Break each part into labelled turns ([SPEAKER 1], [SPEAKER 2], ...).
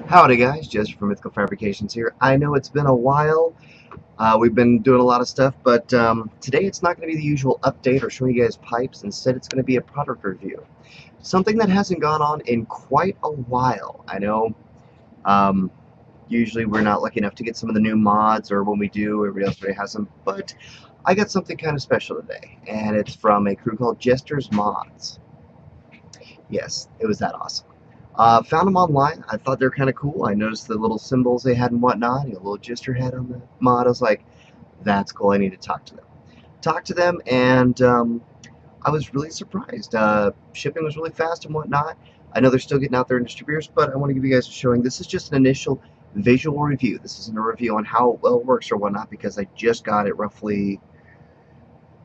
[SPEAKER 1] Howdy guys, Jester from Mythical Fabrications here. I know it's been a while. We've been doing a lot of stuff, but today it's not going to be the usual update or showing you guys pipes. Instead, it's going to be a product review. Something that hasn't gone on in quite a while. I know um, usually we're not lucky enough to get some of the new mods, or when we do, everybody else already has them, but I got something kind of special today, and it's from a crew called Jesters Modz. Yes, it was that awesome. Found them online. I thought they were kind of cool. I noticed the little symbols they had and whatnot. A little Jester head on the mod. I was like, that's cool. I need to talk to them. Talk to them, and I was really surprised. Shipping was really fast and whatnot. I know they're still getting out there in distributors, but I want to give you guys a showing. This is just an initial visual review. This isn't a review on how well it works or whatnot because I just got it roughly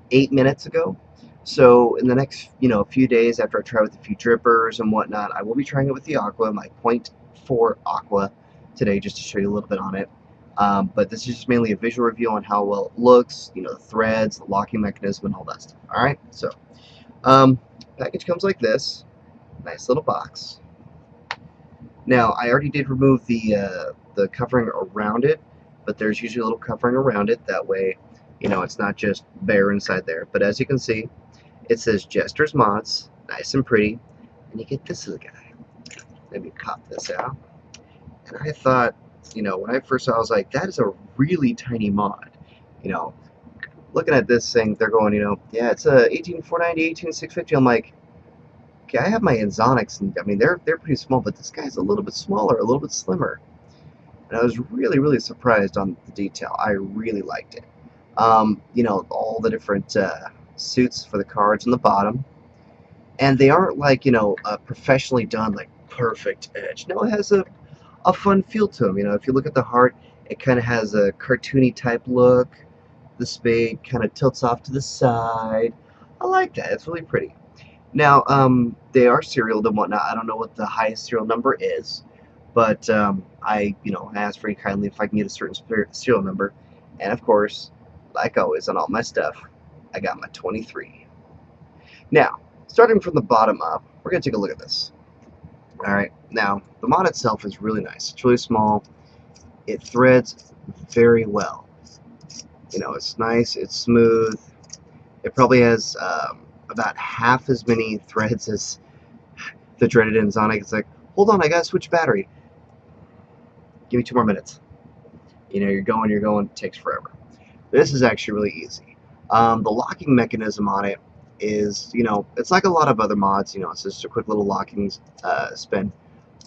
[SPEAKER 1] 8 minutes ago. So in the next, few days after I try with a few drippers and whatnot, I will be trying it with the Aqua, my .4 Aqua today, just to show you a little bit on it. But this is just mainly a visual review on how well it looks, the threads, the locking mechanism, and all that stuff. All right, so package comes like this, nice little box. Now I already did remove the covering around it, but there's usually a little covering around it. That way, it's not just bare inside there. But as you can see, it says Jesters Modz, nice and pretty, and you get this little guy. Let me pop this out. And I thought, when I first saw it, I was like, that is a really tiny mod. Looking at this thing, they're going, yeah, it's a 18490, 18650. I'm like, okay, I have my Enzonics, and I mean, they're pretty small, but this guy's a little bit smaller, a little bit slimmer. And I was really, really surprised on the detail. I really liked it. All the different suits for the cards on the bottom, and they aren't like professionally done, like perfect edge. No, it has a fun feel to them. If you look at the heart, it kind of has a cartoony type look. The spade kind of tilts off to the side. I like that. It's really pretty. Now, they are serialed and whatnot. I don't know what the highest serial number is, but I asked very kindly if I can get a certain serial number, and of course, like always on all my stuff, I got my 23. Now, starting from the bottom up, we're going to take a look at this. Alright, now, the mod itself is really nice. It's really small. It threads very well. It's nice, it's smooth. It probably has about half as many threads as the dreaded Enzonic. It's like, hold on, I gotta switch battery. Give me 2 more minutes. You're going, it takes forever. This is actually really easy. The locking mechanism on it is, it's like a lot of other mods, it's just a quick little locking spin,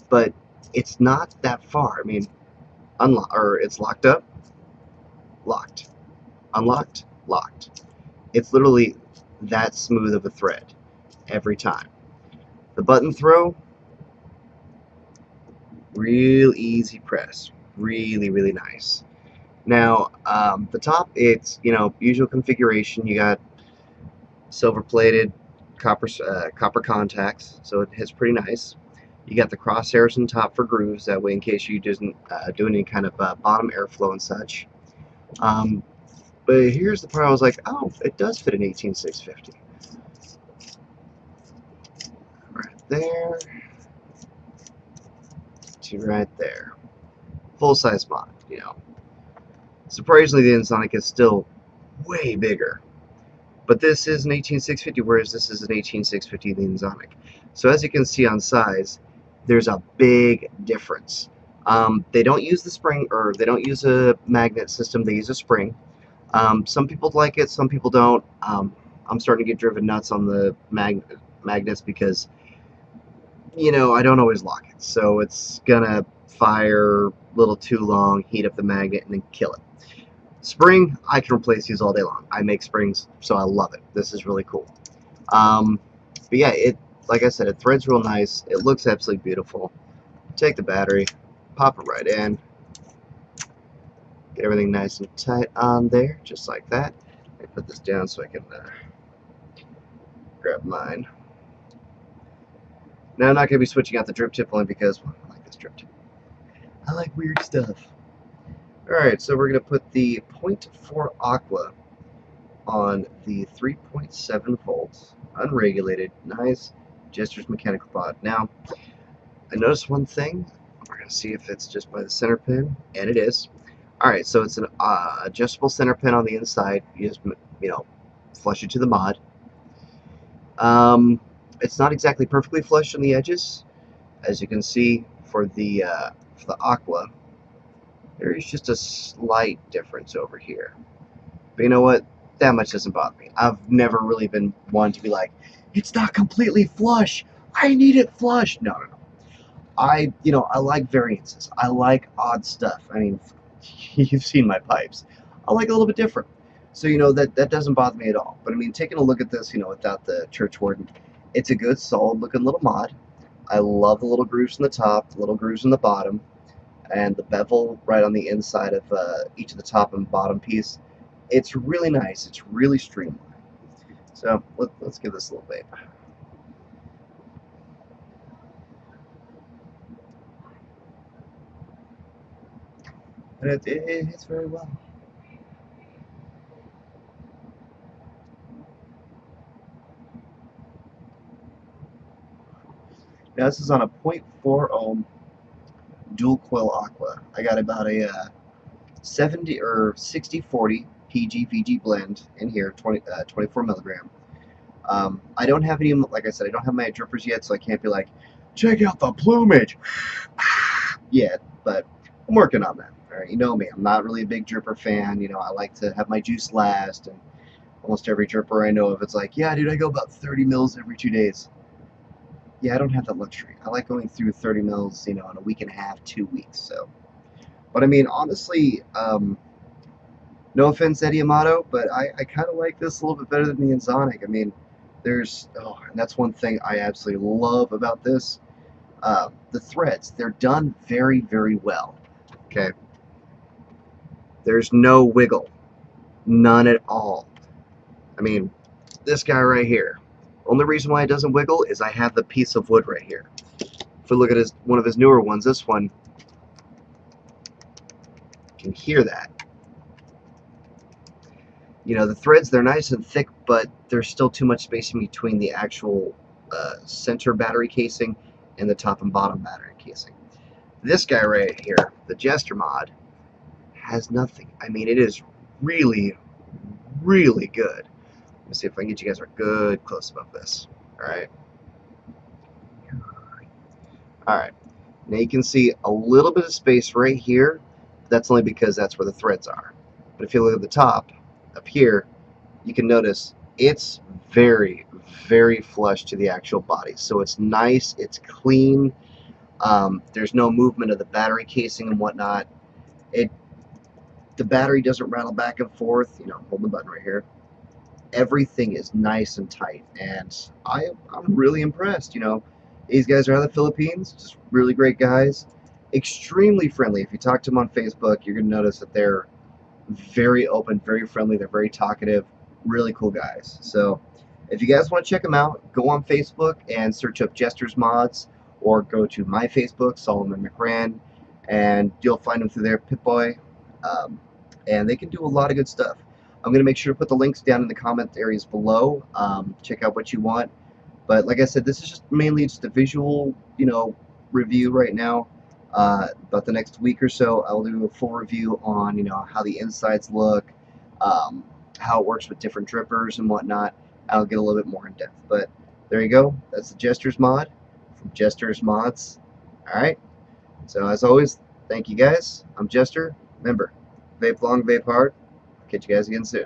[SPEAKER 1] but it's not that far. I mean, it's locked up, locked, unlocked, locked. It's literally that smooth of a thread every time. The button throw, real easy press, really, really nice. Now, the top, it's, usual configuration. You got silver-plated copper contacts, so it hits pretty nice. You got the crosshairs on top for grooves, that way in case you doesn't do any kind of bottom airflow and such. But here's the part I was like, oh, it does fit an 18650. Right there to right there. Full-size mod, Surprisingly, the Enzonic is still way bigger. But this is an 18650, whereas this is an 18650 the Enzonic. So as you can see on size, there's a big difference. They don't use the spring, or they don't use a magnet system, they use a spring. Some people like it, some people don't. I'm starting to get driven nuts on the magnets because, I don't always lock it. So it's gonna fire a little too long, heat up the magnet, and then kill it. Spring, I can replace these all day long. I make springs, so I love it. This is really cool. But yeah, like I said, it threads real nice. It looks absolutely beautiful. Take the battery, pop it right in, get everything nice and tight on there, just like that. I put this down so I can grab mine. Now I'm not going to be switching out the drip tip only because, well, I like this drip tip. I like weird stuff. Alright, so we're going to put the 0.4 Aqua on the 3.7 volts, unregulated, nice Jester's mechanical pot. Now, I noticed one thing. going to see if it's just by the center pin, and it is. Alright, so it's an adjustable center pin on the inside. You just, flush it to the mod. It's not exactly perfectly flush on the edges, as you can see for the Aqua. There's just a slight difference over here. But you know what? That much doesn't bother me. I've never really been one to be like, it's not completely flush. I need it flush. No. I like variances. I like odd stuff. I mean, you've seen my pipes. I like a little bit different. So, that doesn't bother me at all. But I mean, taking a look at this, without the church warden, it's a good, solid looking little mod. I love the little grooves in the top, the little grooves in the bottom, and the bevel right on the inside of each of the top and bottom piece. It's really nice. It's really streamlined. So let's give this a little vape. And it hits very well. Now this is on a 0.4 ohm dual coil Aqua. I got about a 70 or 60-40 PG-VG blend in here, 24 milligram. I don't have any, like I said, I don't have my drippers yet, so I can't be like, check out the plumage yet, but I'm working on that. All right, you know me, I'm not really a big dripper fan. I like to have my juice last, and almost every dripper I know of, it's like, yeah, dude, I go about 30 mils every 2 days. Yeah, I don't have that luxury. I like going through 30 mils, in a week and a half, 2 weeks. So, but I mean, honestly, no offense, Eddie Amato, but I kind of like this a little bit better than the Enzonic. I mean, and that's one thing I absolutely love about this. The threads, they're done very, very well. Okay. There's no wiggle. None at all. I mean, this guy right here. Only reason why it doesn't wiggle is I have the piece of wood right here. If we look at one of his newer ones, this one, you can hear that. The threads, they're nice and thick, but there's still too much spacing between the actual center battery casing and the top and bottom battery casing. This guy right here, the Jester mod, has nothing. I mean, it is really, really good. Let me see if I can get you guys a good close-up of this. Alright. Alright. Now you can see a little bit of space right here. That's only because that's where the threads are. But if you look at the top, up here, you can notice it's very, very flush to the actual body. So it's nice, it's clean. There's no movement of the battery casing and whatnot. The battery doesn't rattle back and forth. Hold the button right here. Everything is nice and tight, and I'm really impressed. These guys are out of the Philippines, just really great guys, extremely friendly. If you talk to them on Facebook, you're going to notice that they're very open, very friendly, they're very talkative, really cool guys. So if you guys want to check them out, go on Facebook and search up Jesters Modz, or go to my Facebook, Solomon McRan, and you'll find them through there, Pip-Boy, and they can do a lot of good stuff. I'm going to make sure to put the links down in the comment areas below. Check out what you want. But like I said, this is just mainly just a visual, review right now. About the next week or so, I'll do a full review on, how the insides look, how it works with different drippers and whatnot. I'll get a little bit more in depth. But there you go. That's the Jesters mod from Jesters Modz. All right. So as always, thank you guys. I'm Jester. Remember, vape long, vape hard. Catch you guys again soon.